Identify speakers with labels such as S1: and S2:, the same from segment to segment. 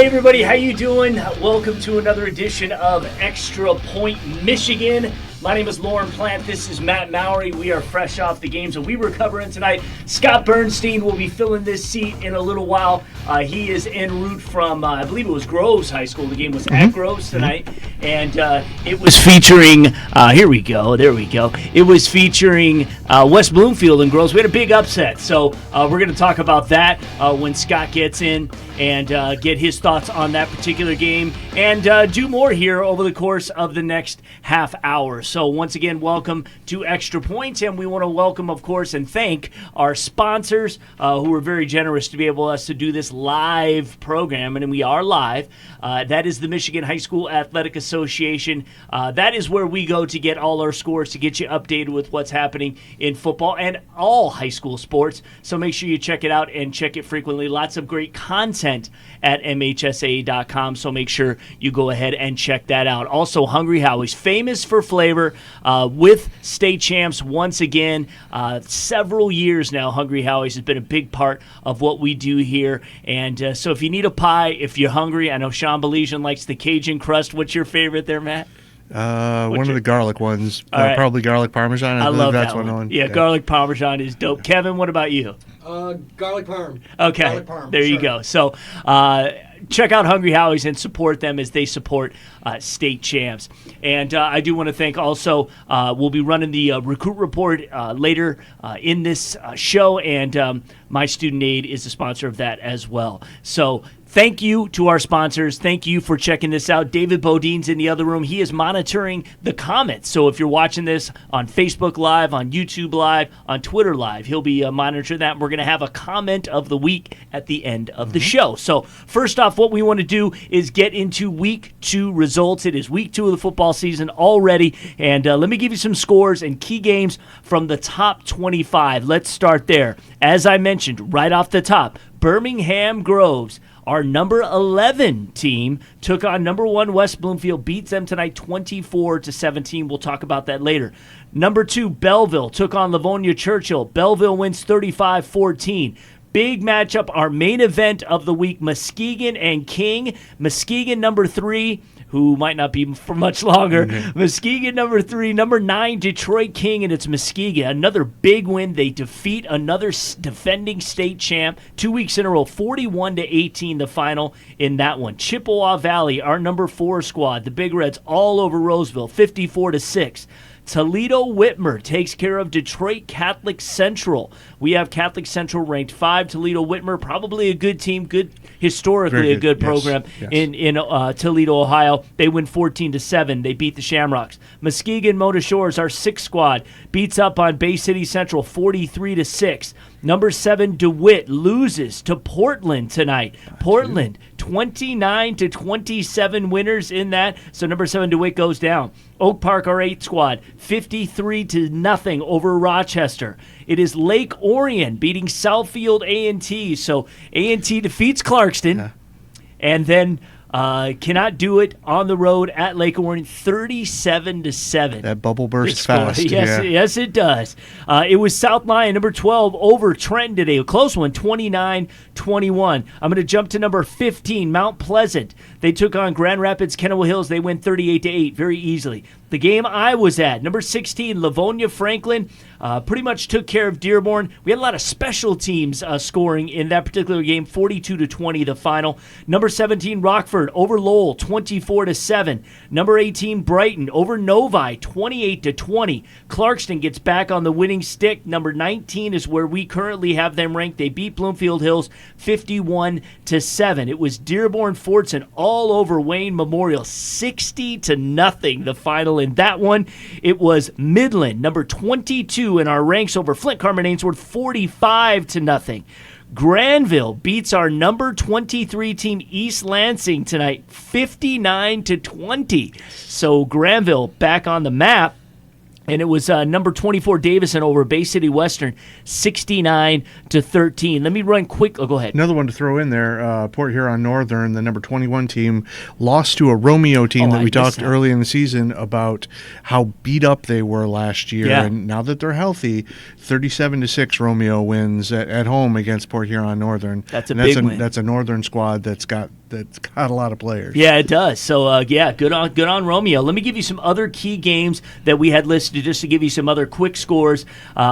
S1: Hey everybody, how you doing? Welcome to another edition of Extra Point Michigan. My name is Lauren Plant. This is Matt Mowry. We are fresh off the games that we were covering tonight. Scott Bernstein will be filling this seat in a little while. He is en route from, I believe it was Groves High School. The game was at Groves tonight. And it was featuring, there we go. It was featuring West Bloomfield and Groves. We had a big upset. So we're going to talk about that when Scott gets in and get his thoughts on that particular game and do more here over the course of the next half hour. So once again, welcome to Extra Points, and we want to welcome, of course, and thank our sponsors who were very generous to be able to do this live program, and we are live. That is the Michigan High School Athletic Association. That is where we go to get all our scores, to get you updated with what's happening in football and all high school sports. So make sure you check it out and check it frequently. Lots of great content at MHSAA.com, so make sure you go ahead and check that out. Also, Hungry Howie's, famous for flavor, with state champs once again. Several years now, Hungry Howie's has been a big part of what we do here. And so if you need a pie, if you're hungry, I know Sean Belizean likes the Cajun crust. What's your favorite there, Matt?
S2: One of the garlic ones,
S1: right.
S2: Probably garlic parmesan.
S1: I love
S2: that's
S1: that one.
S2: Yeah,
S1: garlic parmesan is dope. Kevin, what about you?
S3: Garlic parm.
S1: Okay,
S3: garlic parm,
S1: there you go. So check out Hungry Howie's and support them as they support state champs. And I do want to thank also, we'll be running the recruit report later in this show, and My Student Aid is a sponsor of that as well. So thank you to our sponsors. Thank you for checking this out. David Bodine's in the other room. He is monitoring the comments. So if you're watching this on Facebook Live, on YouTube Live, on Twitter Live, he'll be monitoring that. We're going to have a comment of the week at the end of the show. So first off, what we want to do is get into week 2 results. It is week 2 of the football season already. And let me give you some scores and key games from the top 25. Let's start there. As I mentioned right off the top, Birmingham Groves, our number 11 team, took on number 1 West Bloomfield, beats them tonight 24-17. We'll talk about that later. Number 2, Belleville took on Livonia Churchill. Belleville wins 35-14. Big matchup, our main event of the week, Muskegon and King. Muskegon number 3, who might not be for much longer. Muskegon number 3, number 9, Detroit King, and it's Muskegon. Another big win. They defeat another defending state champ 2 weeks in a row, 41-18 the final in that one. Chippewa Valley, our number 4 squad, the Big Reds all over Roseville, 54-6. Toledo Whitmer takes care of Detroit Catholic Central. We have Catholic Central ranked 5. Toledo Whitmer, probably a good team, historically a good program in Toledo, Ohio. They win 14-7. They beat the Shamrocks. Muskegon Mona Shores, our 6th squad, beats up on Bay City Central 43-6. Number 7, DeWitt loses to Portland tonight. Portland, 29-27 winners in that. So number 7, DeWitt goes down. Oak Park, our 8th squad, 53-0 over Rochester. It is Lake Orion beating Southfield A&T. So A&T defeats Clarkston, and then cannot do it on the road at Lake Orion, 37-7.
S2: That bubble bursts fast.
S1: Yes, it does. It was South Lyon, number 12, over Trenton today. A close one, 29-21. I'm going to jump to number 15, Mount Pleasant. They took on Grand Rapids, Kennewick Hills. They win 38-8 very easily. The game I was at, number 16, Livonia Franklin, pretty much took care of Dearborn. We had a lot of special teams scoring in that particular game, 42-20 the final. Number 17, Rockford over Lowell, 24-7. Number 18, Brighton over Novi, 28-20. Clarkston gets back on the winning stick. Number 19 is where we currently have them ranked. They beat Bloomfield Hills 51-7. It was Dearborn Fortson all over Wayne Memorial, 60-0 the final in that one. It was Midland, number 22 in our ranks, over Flint Carman Ainsworth, 45-0. Granville beats our number 23 team, East Lansing, tonight, 59-20. So Granville back on the map. And it was number 24 Davison over Bay City Western, 69-13. Let me run quick. Oh, go ahead.
S2: Another one to throw in there, Port Huron Northern, the number 21 team, lost to a Romeo team that we talked early in the season about how beat up they were last year.
S1: Yeah.
S2: And now that they're healthy, 37-6 Romeo wins at home against Port Huron Northern.
S1: That's a big win.
S2: That's a Northern squad that's got that's got a lot of players.
S1: Yeah, it does. So, good on Romeo. Let me give you some other key games that we had listed just to give you some other quick scores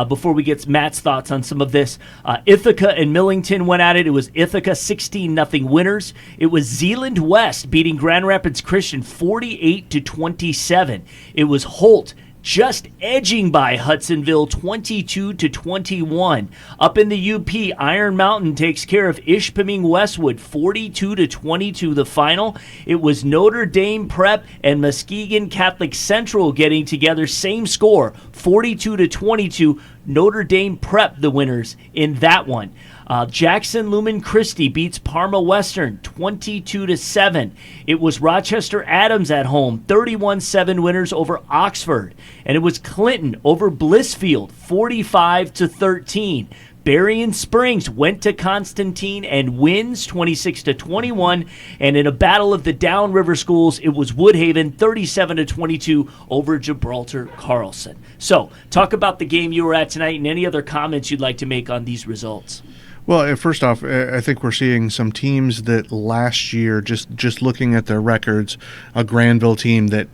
S1: before we get Matt's thoughts on some of this. Ithaca and Millington went at it. It was Ithaca 16-0 winners. It was Zeeland West beating Grand Rapids Christian 48-27. It was Holt just edging by Hudsonville 22-21. Up in the UP, Iron Mountain takes care of Ishpeming Westwood 42-22 the final. It was Notre Dame Prep and Muskegon Catholic Central getting together, same score, 42-22. Notre Dame Prep the winners in that one. Jackson Lumen Christi beats Parma Western 22-7. It was Rochester Adams at home, 31-7 winners over Oxford. And it was Clinton over Blissfield, 45-13. Berrien Springs went to Constantine and wins 26-21. And in a battle of the downriver schools, it was Woodhaven 37-22 over Gibraltar Carlson. So, talk about the game you were at tonight and any other comments you'd like to make on these results.
S2: Well, first off, I think we're seeing some teams that last year, just looking at their records, a Granville team that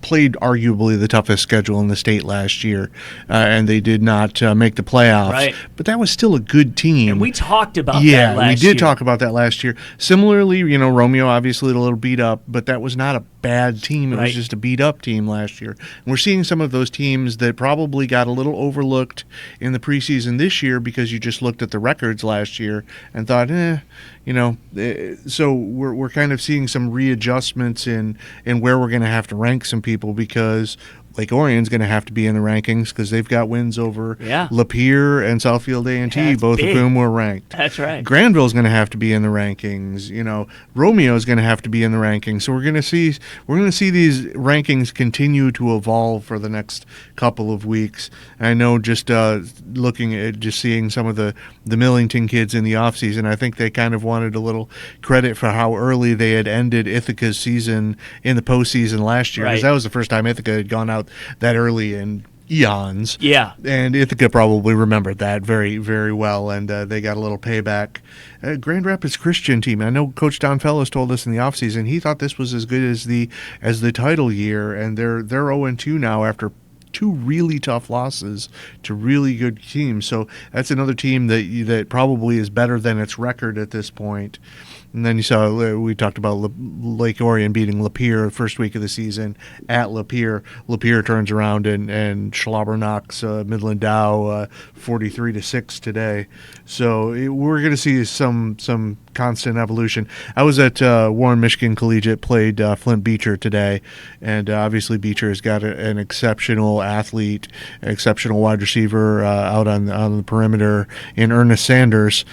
S2: played arguably the toughest schedule in the state last year, and they did not make the playoffs.
S1: Right.
S2: But that was still a good team.
S1: And we talked about that last year.
S2: Yeah, we did talk about that last year. Similarly, Romeo obviously a little beat up, but that was not a bad team. It was just a beat-up team last year. And we're seeing some of those teams that probably got a little overlooked in the preseason this year because you just looked at the records last year and thought, so we're kind of seeing some readjustments in where we're going to have to rank some people because Lake Orion's going to have to be in the rankings because they've got wins over Lapeer and Southfield A&T, both of whom were ranked.
S1: That's right.
S2: Granville's going to have to be in the rankings. Romeo's going to have to be in the rankings. So we're going to see these rankings continue to evolve for the next couple of weeks. And I know just looking at seeing some of the Millington kids in the offseason, I think they kind of wanted a little credit for how early they had ended Ithaca's season in the postseason last year. Because that was the first time Ithaca had gone out that early in eons.
S1: Yeah.
S2: And Ithaca probably remembered that very, very well, and they got a little payback. Grand Rapids Christian team, I know Coach Don Fellows told us in the offseason he thought this was as good as the title year, and they're 0-2 now after two really tough losses to really good teams. So that's another team that probably is better than its record at this point. And then we talked about Lake Orion beating Lapeer the first week of the season at Lapeer. Lapeer turns around and Schlauber knocks Midland Dow 43-6 today. So we're going to see some constant evolution. I was at Warren Michigan Collegiate, played Flint Beecher today, and obviously Beecher has got an exceptional athlete, an exceptional wide receiver out on the perimeter in Ernest Sanders.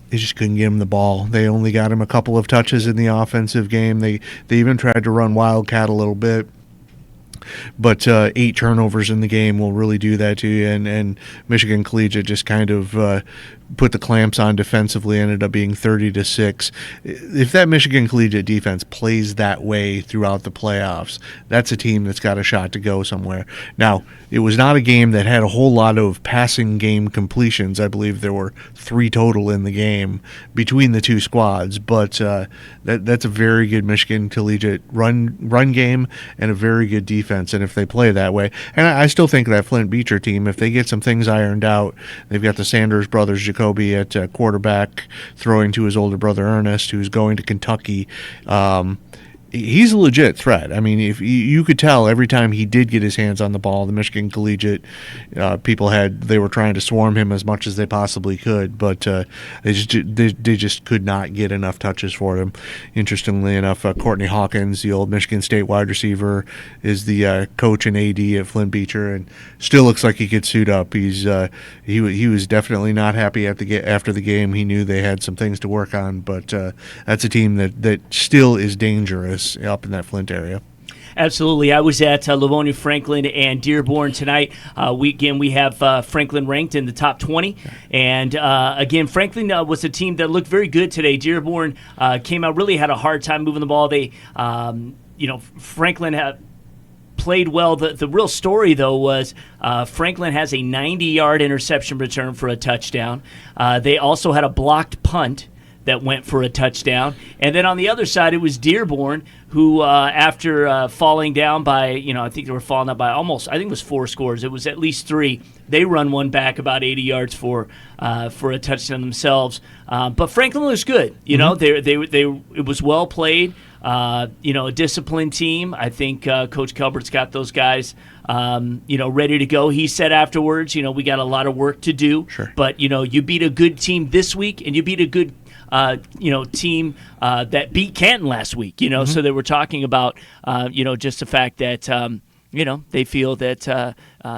S2: They just couldn't get him the ball. They only got him a couple of touches in the offensive game. They even tried to run Wildcat a little bit. But 8 turnovers in the game will really do that to you. And Michigan Collegiate just kind of put the clamps on defensively, ended up being 30-6. If that Michigan Collegiate defense plays that way throughout the playoffs, that's a team that's got a shot to go somewhere. Now, it was not a game that had a whole lot of passing game completions. I believe there were 3 total in the game between the two squads, but that's a very good Michigan Collegiate run game and a very good defense. And if they play that way, and I still think that Flint Beecher team, if they get some things ironed out, they've got the Sanders brothers, Jacoby at quarterback, throwing to his older brother Ernest, who's going to Kentucky. He's a legit threat. I mean, if you could tell every time he did get his hands on the ball, the Michigan Collegiate people they were trying to swarm him as much as they possibly could, but they just could not get enough touches for him. Interestingly enough, Courtney Hawkins, the old Michigan State wide receiver, is the coach and AD at Flint Beecher, and still looks like he could suit up. He was definitely not happy after the game. He knew they had some things to work on, but that's a team that still is dangerous up in that Flint area.
S1: Absolutely. I was at Livonia Franklin and Dearborn tonight. We have Franklin ranked in the top 20. And again, Franklin was a team that looked very good today. Dearborn came out, really had a hard time moving the ball. They, Franklin had played well. The real story, though, was Franklin has a 90-yard interception return for a touchdown. They also had a blocked punt that went for a touchdown. And then on the other side, it was Dearborn, who after falling down by, I think they were falling up by almost, I think it was 4 scores. It was at least 3. They run one back about 80 yards for a touchdown themselves. But Franklin was good. It was well played. A disciplined team. I think Coach Kelbert's got those guys, ready to go. He said afterwards, we got a lot of work to do.
S2: Sure.
S1: But, you beat a good team this week, and you beat a good team that beat Canton last week. So they were talking about, just the fact that, they feel that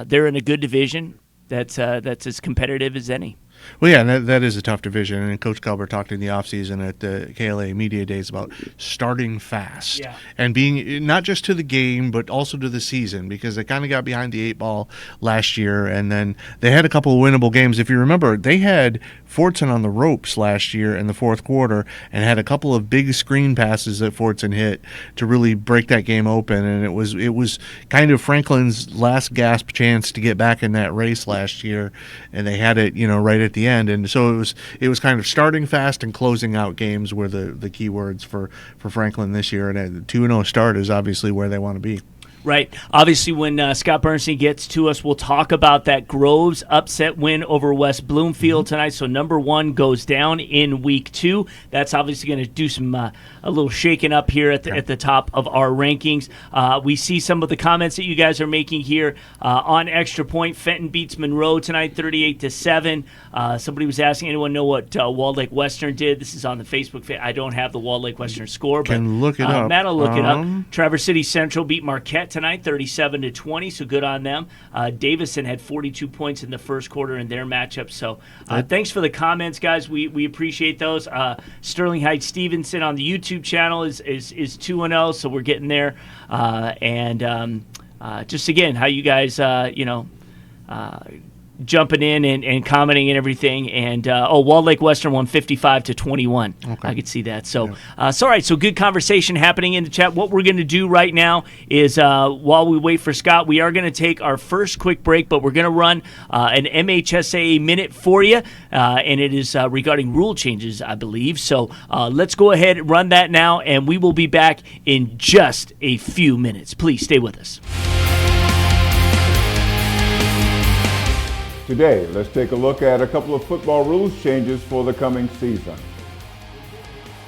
S1: they're in a good division that's as competitive as any.
S2: Well, yeah, and that is a tough division. And Coach Calbert talked in the offseason at the KLA Media Days about starting fast and being not just to the game, but also to the season, because they kind of got behind the 8 ball last year. And then they had a couple of winnable games. If you remember, they had Fortson on the ropes last year in the fourth quarter and had a couple of big screen passes that Fortson hit to really break that game open. And it was kind of Franklin's last gasp chance to get back in that race last year. And they had it, right at the end. And so it was kind of starting fast and closing out games were the key words for Franklin this year. And a 2-0 start is obviously where they want to be.
S1: Right. Obviously, when Scott Bernstein gets to us, we'll talk about that Groves upset win over West Bloomfield tonight. So number 1 goes down in week 2. That's obviously going to do some a little shaking up here at the top of our rankings. We see some of the comments that you guys are making here on Extra Point. Fenton beats Monroe tonight, 38-7. Somebody was asking, anyone know what Walled Lake Western did? This is on the Facebook. I don't have the Walled Lake Western score, but
S2: look it up.
S1: Matt will look it up. Traverse City Central beat Marquette tonight, 37-20, so good on them. Davison had 42 points in the first quarter in their matchup. So thanks for the comments, guys. We appreciate those. Sterling Heights Stevenson on the YouTube channel is 2-0, so we're getting there. And just again, how you guys, jumping in and commenting and everything. And Walled Lake Western won 55-21. Okay. I could see that. So, all right. So good conversation happening in the chat. What we're going to do right now is while we wait for Scott, we are going to take our first quick break, but we're going to run an MHSAA minute for you, and it is regarding rule changes, I believe. So let's go ahead and run that now, and we will be back in just a few minutes. Please stay with us.
S3: Today, let's take a look at a couple of football rules changes for the coming season.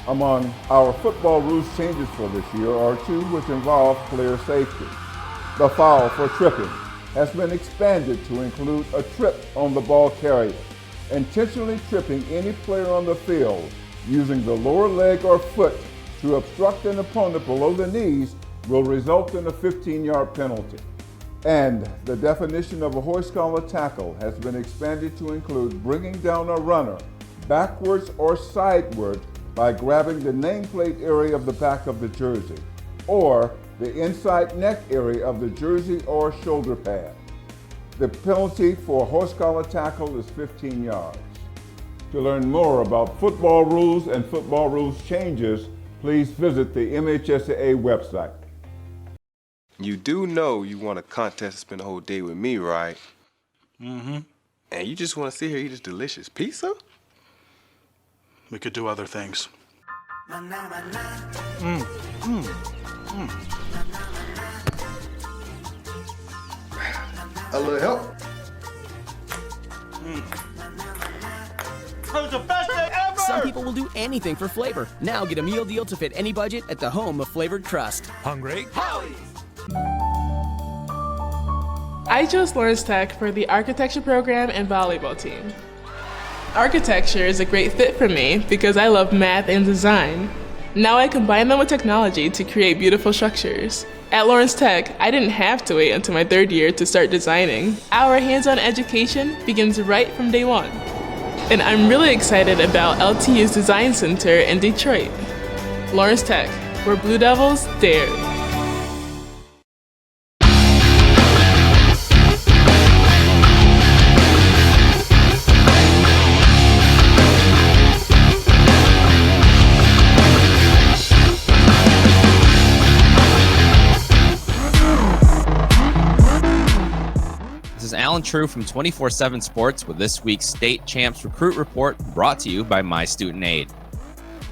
S3: Among our football rules changes for this year are 2 which involve player safety. The foul for tripping has been expanded to include a trip on the ball carrier. Intentionally tripping any player on the field using the lower leg or foot to obstruct an opponent below the knees will result in a 15-yard penalty. And the definition of a horse collar tackle has been expanded to include bringing down a runner backwards or sideward by grabbing the nameplate area of the back of the jersey or the inside neck area of the jersey or shoulder pad. The penalty for a horse collar tackle is 15 yards. To learn more about football rules and football rules changes, please visit the MHSAA website.
S4: You do know you want a contest to spend the whole day with me, right?
S5: Mm-hmm.
S4: And you just want to sit here and eat this delicious pizza?
S5: We could do other things.
S4: A little help?
S5: That was the best day ever!
S6: Some people will do anything for flavor. Now get a meal deal to fit any budget at the home of flavored crust.
S5: Hungry?
S6: Howie!
S7: I chose Lawrence Tech for the architecture program and volleyball team. Architecture is a great fit for me because I love math and design. Now I combine them with technology to create beautiful structures. At Lawrence Tech, I didn't have to wait until my 3rd year to start designing. Our hands-on education begins right from day 1. And I'm really excited about LTU's Design Center in Detroit. Lawrence Tech, where Blue Devils dare.
S8: Alan True from 24/7 Sports with this week's State Champs Recruit Report brought to you by My Student Aid.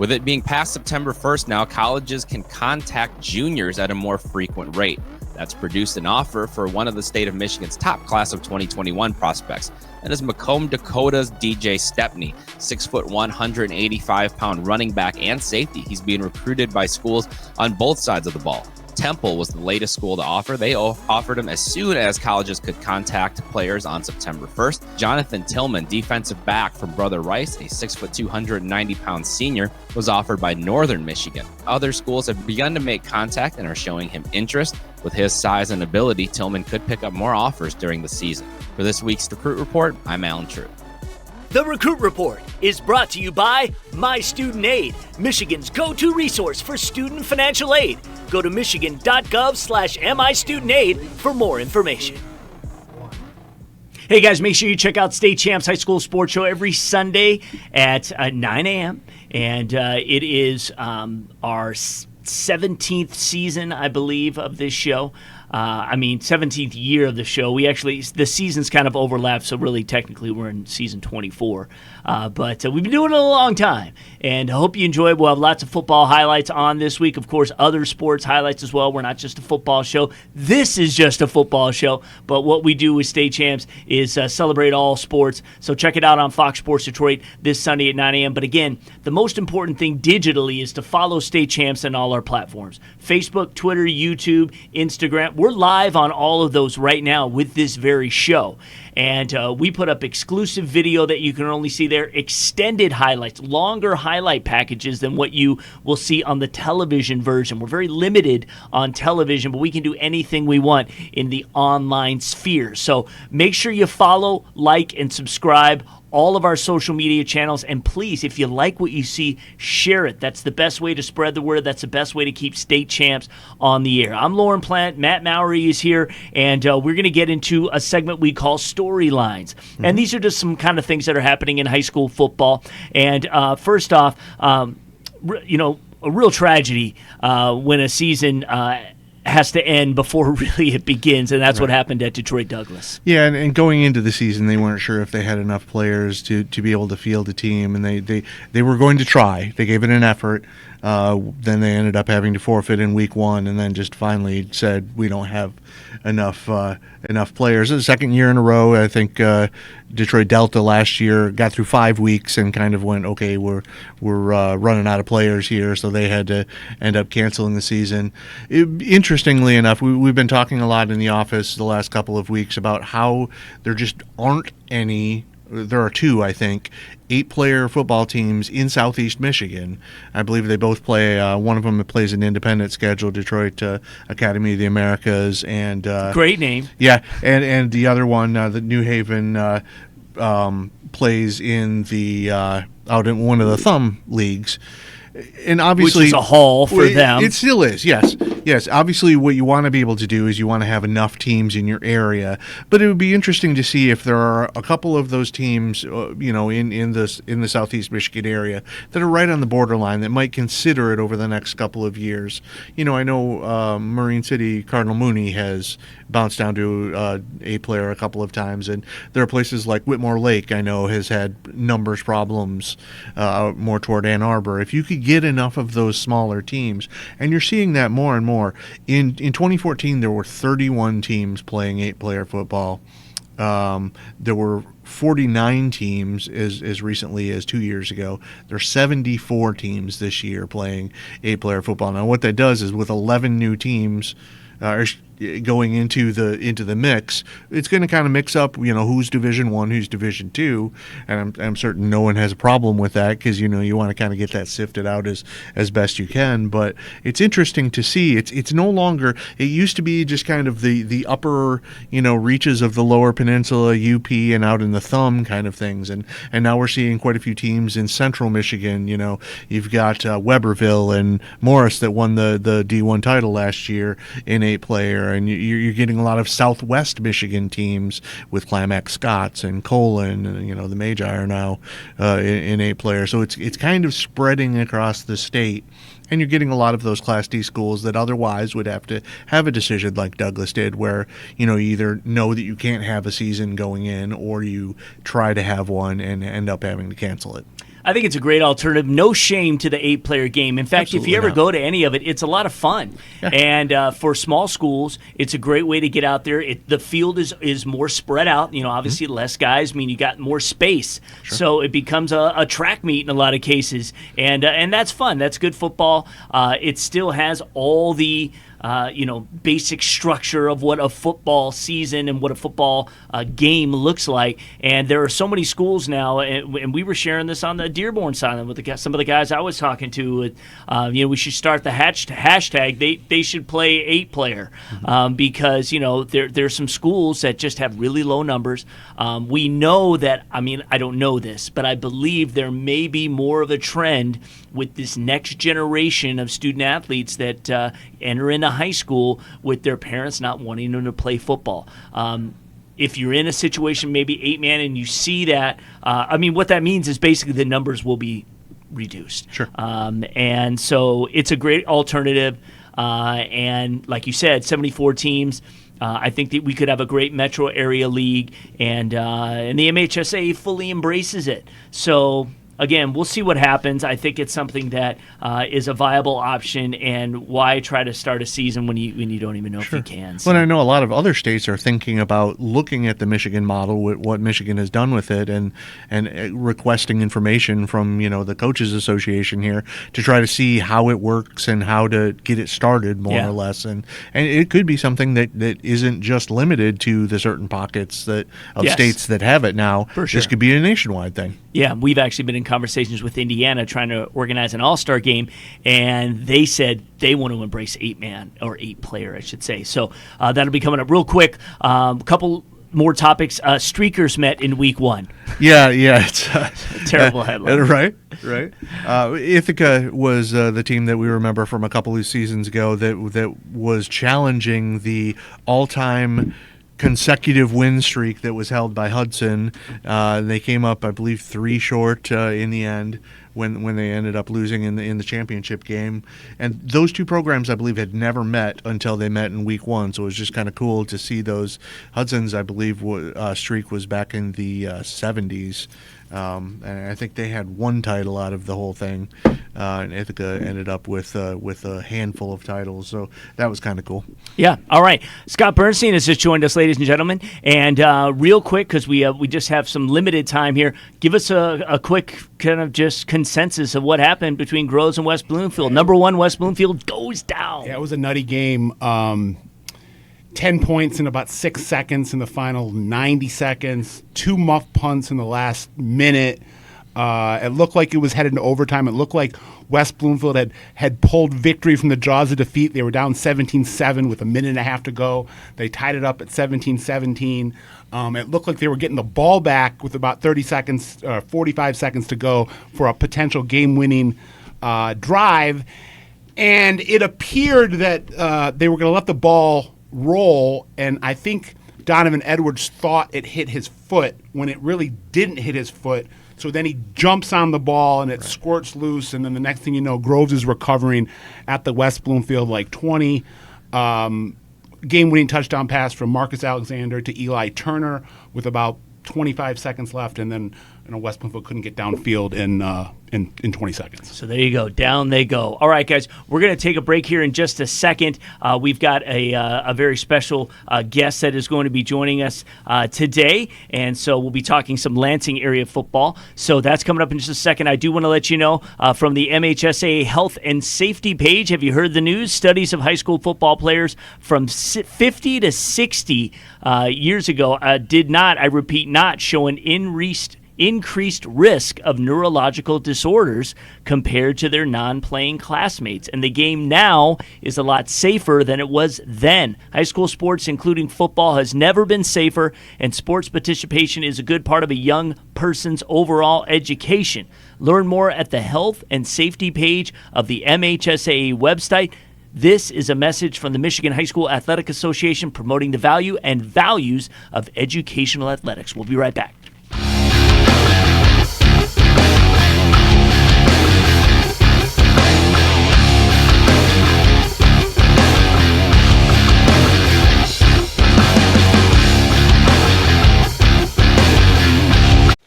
S8: With it being past September 1st now, colleges can contact juniors at a more frequent rate. That's produced an offer for one of the state of Michigan's top class of 2021 prospects. That is Macomb Dakota's DJ Stepney, 6'1", 185-pound running back and safety. He's being recruited by schools on both sides of the ball. Temple was the latest school to offer. They offered him as soon as colleges could contact players on September 1st. Jonathan Tillman, defensive back from Brother Rice, a 6'2", 190-pound senior, was offered by Northern Michigan. Other schools have begun to make contact and are showing him interest. With his size and ability, Tillman could pick up more offers during the season. For this week's Recruit Report, I'm Alan True.
S1: The Recruit Report is brought to you by My Student Aid, Michigan's go-to resource for student financial aid. Go to michigan.gov/MIStudentAid for more information. Hey guys, make sure you check out State Champs High School Sports Show every Sunday at 9 a.m. And it is our 17th season, I believe, of this show. 17th year of the show. The seasons kind of overlap, so really technically we're in season 24. But we've been doing it a long time, and I hope you enjoy it. We'll have lots of football highlights on this week. Of course, other sports highlights as well. We're not just a football show. This is just a football show, but what we do with State Champs is celebrate all sports. So check it out on Fox Sports Detroit this Sunday at 9 a.m. But again, the most important thing digitally is to follow State Champs on all our platforms. Facebook, Twitter, YouTube, Instagram. We're live on all of those right now with this very show. And we put up exclusive video that you can only see there, extended highlights, longer highlight packages than what you will see on the television version. We're very limited on television, but we can do anything we want in the online sphere. So make sure you follow, like, and subscribe all of our social media channels, and please, if you like what you see, share it. That's the best way to spread the word. That's the best way to keep State Champs on the air. I'm Lauren Plant. Matt Mowry is here, and we're going to get into a segment we call Storylines. Mm-hmm. And these are just some kind of things that are happening in high school football. And first off, a real tragedy when a season has to end before really it begins, and that's right. What happened at Detroit Douglas. Yeah,
S2: and going into the season, they weren't sure if they had enough players to be able to field a team, and they were going to try. They gave it an effort. Then they ended up having to forfeit in week one, and then just finally said, we don't have enough players. The second year in a row, I think Detroit Delta last year got through 5 weeks and kind of went, okay, we're running out of players here, so they had to end up canceling the season. Interestingly enough, we've been talking a lot in the office the last couple of weeks about how there just aren't any. There are two, I think, 8-player football teams in Southeast Michigan. I believe they both play. One of them plays an independent schedule, Detroit Academy of the Americas, and
S1: great name.
S2: Yeah, and the other one, the New Haven, plays in the out in one of the Thumb leagues. And obviously,
S1: which is a haul for them.
S2: It still is, yes. Obviously, what you want to be able to do is you want to have enough teams in your area. But it would be interesting to see if there are a couple of those teams, in the Southeast Michigan area that are right on the borderline that might consider it over the next couple of years. I know Marine City Cardinal Mooney has bounced down to a player a couple of times, and there are places like Whitmore Lake I know has had numbers problems more toward Ann Arbor. If you could get enough of those smaller teams, and you're seeing that more and more. In 2014, there were 31 teams playing 8-player football. There were 49 teams as recently as 2 years ago. There are 74 teams this year playing 8-player football. Now, what that does is with 11 new teams going into the mix, it's going to kind of mix up, who's Division I, who's Division II, and I'm certain no one has a problem with that because you want to kind of get that sifted out as best you can. But it's interesting to see. It's no longer. It used to be just kind of the upper reaches of the Lower Peninsula, UP, and out in the Thumb kind of things, and now we're seeing quite a few teams in Central Michigan. You've got Weberville and Morris that won the D1 title last year in 8-player. And you're getting a lot of Southwest Michigan teams with Climax Scots and Colon, and the Magi are now in 8-player. So it's kind of spreading across the state, and you're getting a lot of those Class D schools that otherwise would have to have a decision like Douglas did, where you either know that you can't have a season going in, or you try to have one and end up having to cancel it.
S1: I think it's a great alternative. No shame to the 8-player game. In fact,
S2: Absolutely
S1: if you ever
S2: not.
S1: go to any of it, it's a lot of fun.
S2: Yeah.
S1: And for small schools, it's a great way to get out there. The field is more spread out. Obviously less guys mean you got more space.
S2: Sure.
S1: So it becomes a track meet in a lot of cases. And that's fun. That's good football. It still has all the basic structure of what a football season and what a football game looks like. And there are so many schools now, and we were sharing this on the Dearborn side with some of the guys I was talking to. We should start the hashtag. They should play 8-player because there's some schools that just have really low numbers. We know that. I don't know this, but I believe there may be more of a trend with this next generation of student athletes that enter into high school with their parents not wanting them to play football. If you're in a situation, maybe 8-man, and you see that, what that means is basically the numbers will be reduced.
S2: Sure.
S1: And so it's a great alternative. And like you said, 74 teams. I think that we could have a great metro area league, and the MHSAA fully embraces it. So again, we'll see what happens. I think it's something that is a viable option, and why try to start a season when you don't even know if you can. So.
S2: Well, I know a lot of other states are thinking about looking at the Michigan model, what Michigan has done with it, and requesting information from the Coaches Association here to try to see how it works and how to get it started more or less. And it could be something that isn't just limited to the certain pockets of states that have it now.
S1: For sure.
S2: This could be a nationwide thing.
S1: Yeah, we've actually been in conversations with Indiana trying to organize an all-star game, and they said they want to embrace 8-man or 8-player, I should say. So that'll be coming up real quick. A couple more topics. Streakers met in week 1.
S2: Yeah, it's
S1: terrible headline.
S2: Right. Ithaca was the team that we remember from a couple of seasons ago that was challenging the all-time consecutive win streak that was held by Hudson. They came up, I believe, 3 short in the end when they ended up losing in the championship game. And those two programs, I believe, had never met until they met in week 1. So it was just kind of cool to see those. Hudson's, I believe, streak was back in the 70s. And I think they had 1 title out of the whole thing, and Ithaca ended up with a handful of titles. So that was kind of cool.
S1: Yeah. All right. Scott Bernstein has just joined us, ladies and gentlemen. And real quick, because we just have some limited time here, give us a quick kind of just consensus of what happened between Groves and West Bloomfield. Number 1, West Bloomfield goes down.
S9: Yeah, it was a nutty game. 10 points in about 6 seconds in the final 90 seconds, 2 muff punts in the last minute. It looked like it was headed into overtime. It looked like West Bloomfield had pulled victory from the jaws of defeat. They were down 17-7 with a minute and a half to go. They tied it up at 17-17. It looked like they were getting the ball back with about 45 seconds to go for a potential game-winning drive. And it appeared that they were going to let the ball roll, and I think Donovan Edwards thought it hit his foot when it really didn't hit his foot. So then he jumps on the ball and it squirts loose, and then the next thing you know, Groves is recovering at the West Bloomfield 20. Game-winning touchdown pass from Marcus Alexander to Eli Turner with about 25 seconds left, and then West Bloomfield couldn't get downfield in 20 seconds.
S1: So there you go. Down they go. All right, guys, we're going to take a break here in just a second. We've got a very special guest that is going to be joining us today, and so we'll be talking some Lansing area football. So that's coming up in just a second. I do want to let you know from the MHSAA Health and Safety page, have you heard the news? Studies of high school football players from 50 to 60 years ago did not, I repeat, not show an increased risk of neurological disorders compared to their non-playing classmates. And the game now is a lot safer than it was then. High school sports, including football, has never been safer, and sports participation is a good part of a young person's overall education. Learn more at the Health and Safety page of the MHSAA website. This is a message from the Michigan High School Athletic Association promoting the value and values of educational athletics. We'll be right back.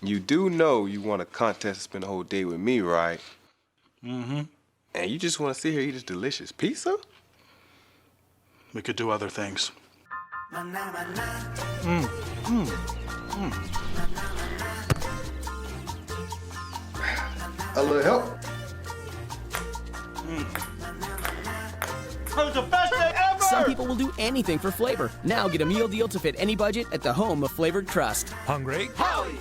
S4: You do know you want a contest to spend the whole day with me, right?
S5: Mm-hmm.
S4: And you just want to sit here and eat this delicious pizza?
S5: We could do other things.
S3: A little help?
S5: That was the best day ever!
S6: Some people will do anything for flavor. Now get a meal deal to fit any budget at the home of flavored crust.
S10: Hungry?
S5: Howie!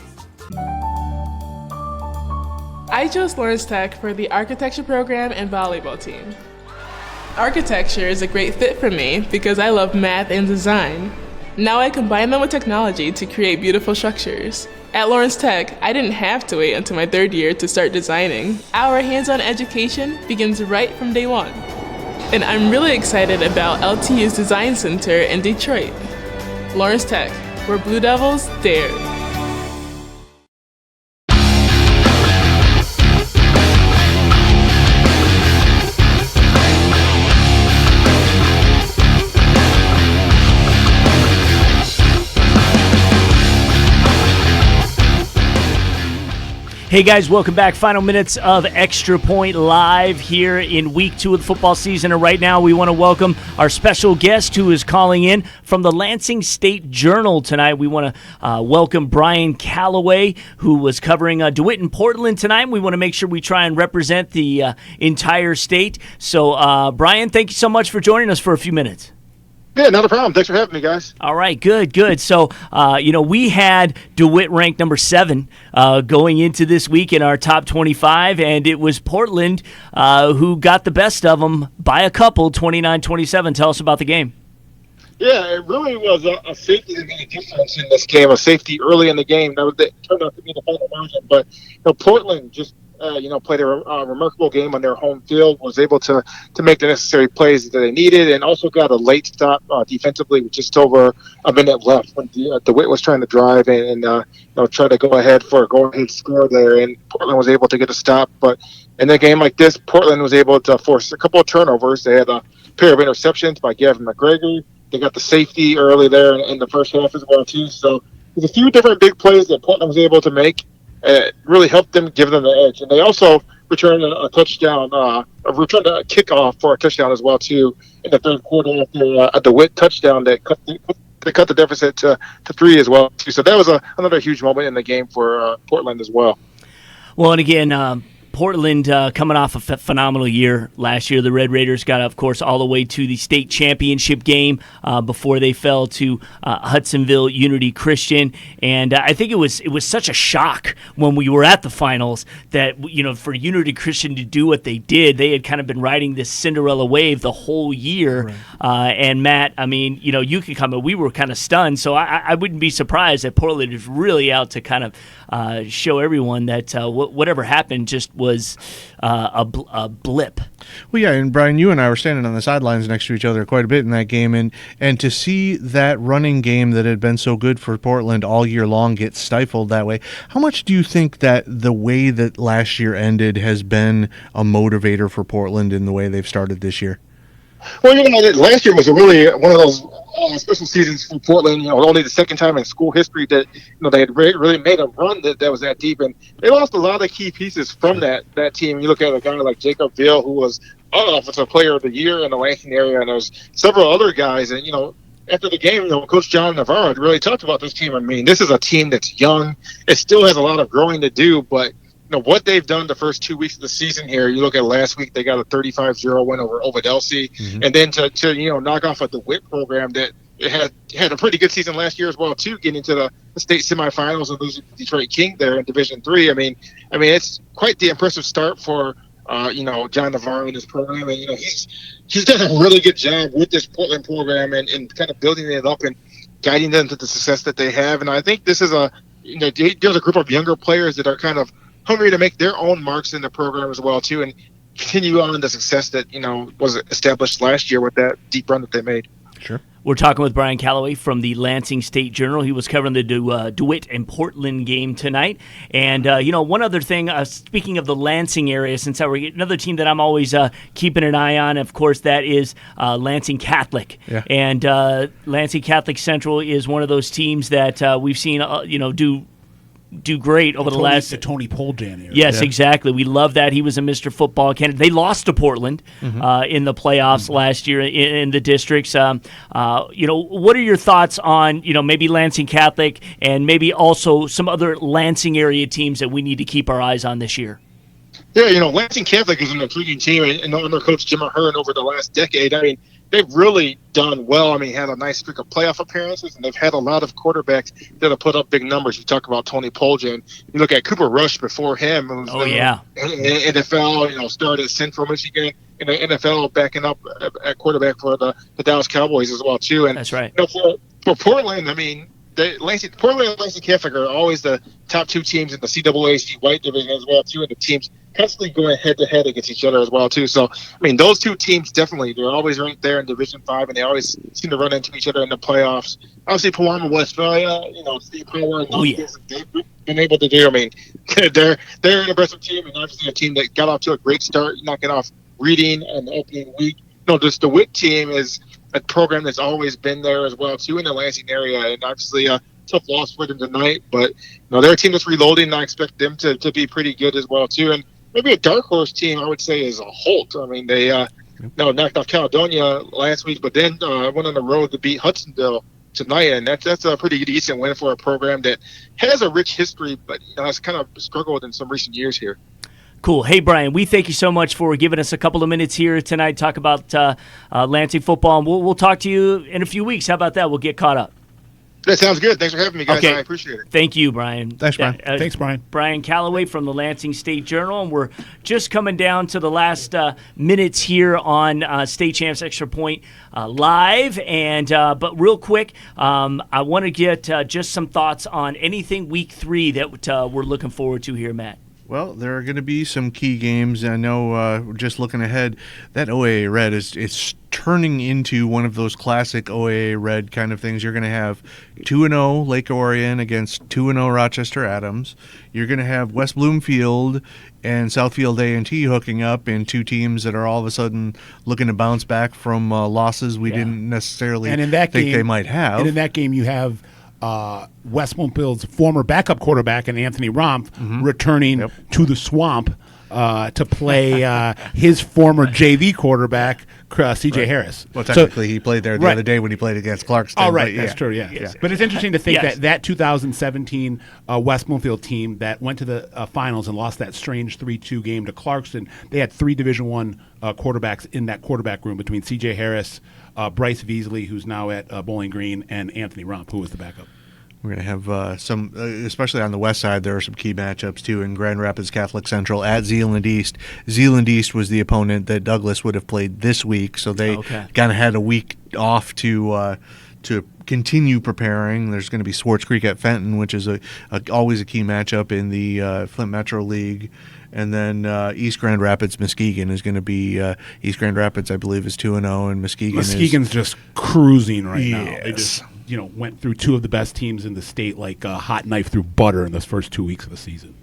S7: I chose Lawrence Tech for the architecture program and volleyball team. Architecture is a great fit for me because I love math and design. Now I combine them with technology to create beautiful structures. At Lawrence Tech, I didn't have to wait until my third year to start designing. Our hands-on education begins right from day one. And I'm really excited about LTU's Design Center in Detroit. Lawrence Tech, where Blue Devils dare.
S1: Hey guys, welcome back. Final minutes of Extra Point live here in week 2 of the football season. And right now we want to welcome our special guest who is calling in from the Lansing State Journal tonight. We want to welcome Brian Calloway, who was covering DeWitt and Portland tonight. We want to make sure we try and represent the entire state. So, Brian, thank you so much for joining us for a few minutes.
S11: Yeah, not a problem. Thanks for having me, guys.
S1: All right, good. So, we had DeWitt ranked number 7 going into this week in our top 25, and it was Portland who got the best of them by a couple, 29-27. Tell us about the game.
S11: Yeah, it really was a safety that made a difference in this game, a safety early in the game. That turned out to be the final margin. But Portland just played a remarkable game on their home field, was able to make the necessary plays that they needed, and also got a late stop defensively with just over a minute left when DeWitt was trying to drive and try to go ahead for a go-ahead score there, and Portland was able to get a stop. But in a game like this, Portland was able to force a couple of turnovers. They had a pair of interceptions by Gavin McGregor. They got the safety early there in the first half as well, too. So there's a few different big plays that Portland was able to make. It really helped them, give them the edge. And they also returned a touchdown, returned a kickoff for a touchdown as well, too, in the third quarter after a DeWitt touchdown that cut the deficit to 3 as well, too. So that was another huge moment in the game for Portland as well.
S1: Well, and again, Portland coming off a phenomenal year last year. The Red Raiders got, of course, all the way to the state championship game before they fell to Hudsonville Unity Christian. And I think it was such a shock when we were at the finals that, for Unity Christian to do what they did. They had kind of been riding this Cinderella wave the whole year. Right. And Matt, I mean, you could come, we were kind of stunned. So I wouldn't be surprised that Portland is really out to kind of show everyone that whatever happened just was a blip.
S2: Well, yeah, and Brian, you and I were standing on the sidelines next to each other quite a bit in that game, and to see that running game that had been so good for Portland all year long get stifled that way, how much do you think that the way that last year ended has been a motivator for Portland in the way they've started this year?
S11: Well, last year was really one of those special seasons for Portland. Only the second time in school history that they had really made a run that was that deep, and they lost a lot of key pieces from that team. You look at a guy like Jacob Ville, who was offensive player of the year in the Lansing area, and there's several other guys. And after the game, Coach John Navarro really talked about this team. I mean, this is a team that's young. It still has a lot of growing to do, but what they've done the first 2 weeks of the season here, you look at last week, they got a 35-0 win over Ovidelsi. Mm-hmm. And then to knock off a DeWitt program that had a pretty good season last year as well, too, getting into the state semifinals and losing to Detroit King there in Division III. I mean, it's quite the impressive start for John Navarro and his program. And he's done a really good job with this Portland program and kind of building it up and guiding them to the success that they have. And I think this is there's a group of younger players that are kind of hungry to make their own marks in the program as well, too, and continue on the success that, was established last year with that deep run that they made.
S2: Sure.
S1: We're talking with Brian Calloway from the Lansing State Journal. He was covering the DeWitt and Portland game tonight. And, one other thing, speaking of the Lansing area, since another team that I'm always keeping an eye on, of course, that is Lansing Catholic. Yeah. And Lansing Catholic Central is one of those teams that we've seen, do do great over the last.
S9: The Tony Poljan era.
S1: Yes, exactly. We love that. He was a Mr. Football candidate. They lost to Portland in the playoffs last year in the districts. What are your thoughts on maybe Lansing Catholic and maybe also some other Lansing area teams that we need to keep our eyes on this year?
S11: Yeah, Lansing Catholic is an intriguing team, and under Coach Jim Ahern over the last decade, I mean, they've really done well. I mean, had a nice streak of playoff appearances, and they've had a lot of quarterbacks that have put up big numbers. You talk about Tony Poljan. You look at Cooper Rush before him. Who was NFL, started at Central Michigan in the NFL, backing up at quarterback for the Dallas Cowboys as well, too. And
S1: that's right.
S11: For Portland, I mean, Portland and Lansing Catholic are always the top two teams in the CAAC White Division as well, too, and the teams constantly going head-to-head against each other as well, too. So, I mean, those two teams definitely, they're always right there in Division 5, and they always seem to run into each other in the playoffs. Obviously, Palama Westphalia, Steve Power, and they've been able to do. I mean, they're an impressive team, and obviously a team that got off to a great start, knocking off Reading in the opening week. Just the WIC team is a program that's always been there as well, too, in the Lansing area, and obviously a tough loss for them tonight, but they're a team that's reloading, and I expect them to be pretty good as well, too. And maybe a dark horse team, I would say, is a Holt. I mean, they knocked off Caledonia last week, but then went on the road to beat Hudsonville tonight, and that's a pretty decent win for a program that has a rich history, but has kind of struggled in some recent years here.
S1: Cool. Hey, Brian, we thank you so much for giving us a couple of minutes here tonight, talk about Lansing football, and we'll talk to you in a few weeks. How about that? We'll get caught up.
S11: That sounds good. Thanks for having me, guys.
S1: Okay.
S11: I appreciate it.
S1: Thank you, Brian.
S2: Thanks, Brian.
S9: Thanks, Brian.
S1: Brian Calloway from the Lansing State Journal, and we're just coming down to the last minutes here on State Champs Extra Point live. And but real quick, I want to get just some thoughts on anything Week 3 that we're looking forward to here, Matt.
S2: Well, there are going to be some key games. I know just looking ahead, that OAA Red is turning into one of those classic OAA Red kind of things. You're going to have 2-0 Lake Orion against 2-0 Rochester Adams. You're going to have West Bloomfield and Southfield A&T hooking up in two teams that are all of a sudden looking to bounce back from losses we didn't necessarily think they might have.
S9: And in that game, you have West Bloomfield's former backup quarterback and Anthony Romph returning to the Swamp to play his former JV quarterback, C.J. Harris.
S2: Well, technically, he played there the other day when he played against Clarkston.
S9: Oh, right. That's true, yeah. But it's interesting to think that 2017 West Bloomfield team that went to the finals and lost that strange 3-2 game to Clarkston, they had three Division I quarterbacks in that quarterback room between C.J. Harris, Bryce Veasley, who's now at Bowling Green, and Anthony Romph, who was the backup.
S2: We're going to have some, especially on the west side, there are some key matchups, too, in Grand Rapids Catholic Central at Zeeland East. Zeeland East was the opponent that Douglas would have played this week, so they kind of had a week off to continue preparing. There's going to be Swartz Creek at Fenton, which is always a key matchup in the Flint Metro League. And then East Grand Rapids Muskegon is going to be East Grand Rapids, I believe, is 2-0, and
S9: Muskegon's just cruising right now. They just went through two of the best teams in the state like a hot knife through butter in those first 2 weeks of the season.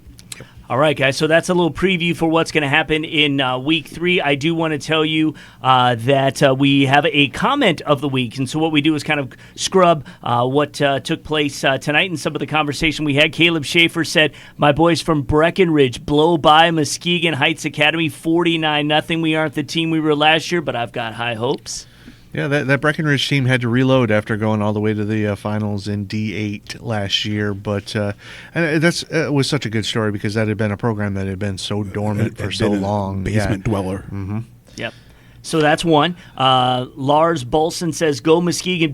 S1: All right, guys, so that's a little preview for what's going to happen in Week 3. I do want to tell you that we have a comment of the week, and so what we do is kind of scrub what took place tonight and some of the conversation we had. Caleb Schaefer said, "My boys from Breckenridge blow by Muskegon Heights Academy 49-0. We aren't the team we were last year, but I've got high hopes."
S2: Yeah, that Breckenridge team had to reload after going all the way to the finals in D8 last year, but and it was such a good story because that had been a program that had been so dormant for so long.
S9: Basement dweller.
S2: Mm-hmm.
S1: Yep. So that's one. Lars Bolson says, "Go Muskegon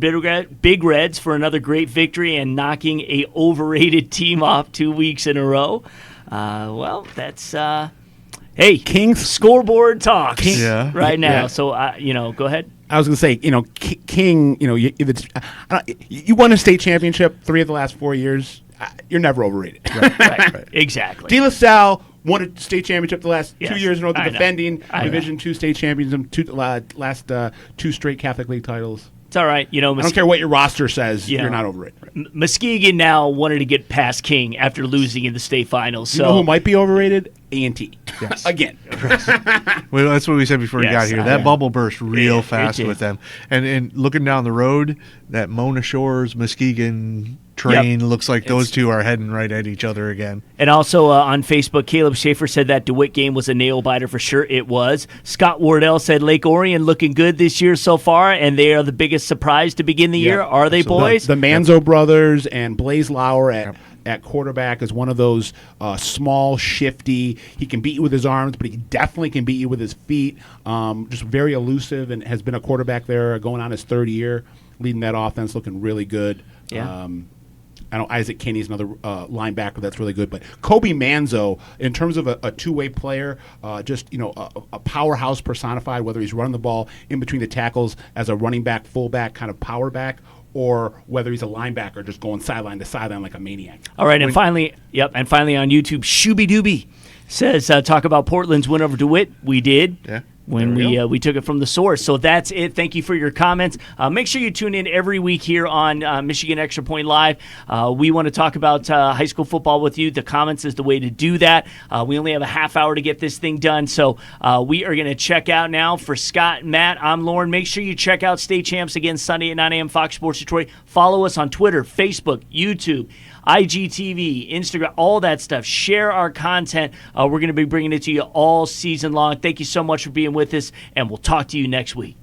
S1: Big Reds for another great victory and knocking a overrated team off 2 weeks in a row." Well, that's hey,
S9: King's
S1: scoreboard talks right now.
S9: Yeah.
S1: So go ahead.
S9: I was going to say, King, you won a state championship 3 of the last 4 years. You're never overrated.
S1: Right. Exactly.
S9: De La Salle won a state championship the last 2 years in a row, defending Division II state champions, last 2 straight Catholic League titles.
S1: It's all right.
S9: I don't care what your roster says. You're not overrated.
S1: Muskegon now wanted to get past King after losing in the state finals. So
S9: you know who might be overrated? A&T.
S2: Yes.
S9: Again.
S2: Well, that's what we said before we got here. That bubble burst real fast with them. And looking down the road, that Mona Shores Muskegon train. Looks like those two are heading right at each other again.
S1: And also on Facebook, Caleb Schaefer said that DeWitt game was a nail-biter for sure. It was. Scott Wardell said Lake Orion looking good this year so far, and they are the biggest surprise to begin the year. Are they, boys?
S9: The Manzo brothers and Blaze Lauer at quarterback is one of those small, shifty. He can beat you with his arms, but he definitely can beat you with his feet. Just very elusive, and has been a quarterback there going on his third year, leading that offense, looking really good.
S1: Yeah.
S9: I know Isaac Kinney's another linebacker that's really good, but Kobe Manzo, in terms of a two-way player, just a powerhouse personified. Whether he's running the ball in between the tackles as a running back, fullback, kind of power back, or whether he's a linebacker just going sideline to sideline like a maniac.
S1: All right, and finally on YouTube, Shooby Dooby says talk about Portland's win over DeWitt. We did.
S2: Yeah.
S1: When we took it from the source. So that's it. Thank you for your comments. Make sure you tune in every week here on Michigan Extra Point Live. We want to talk about high school football with you. The comments is the way to do that. We only have a half hour to get this thing done. So we are going to check out now. For Scott and Matt, I'm Lauren. Make sure you check out State Champs again Sunday at 9 a.m. Fox Sports Detroit. Follow us on Twitter, Facebook, YouTube, IGTV, Instagram, all that stuff. Share our content. We're going to be bringing it to you all season long. Thank you so much for being with us, and we'll talk to you next week.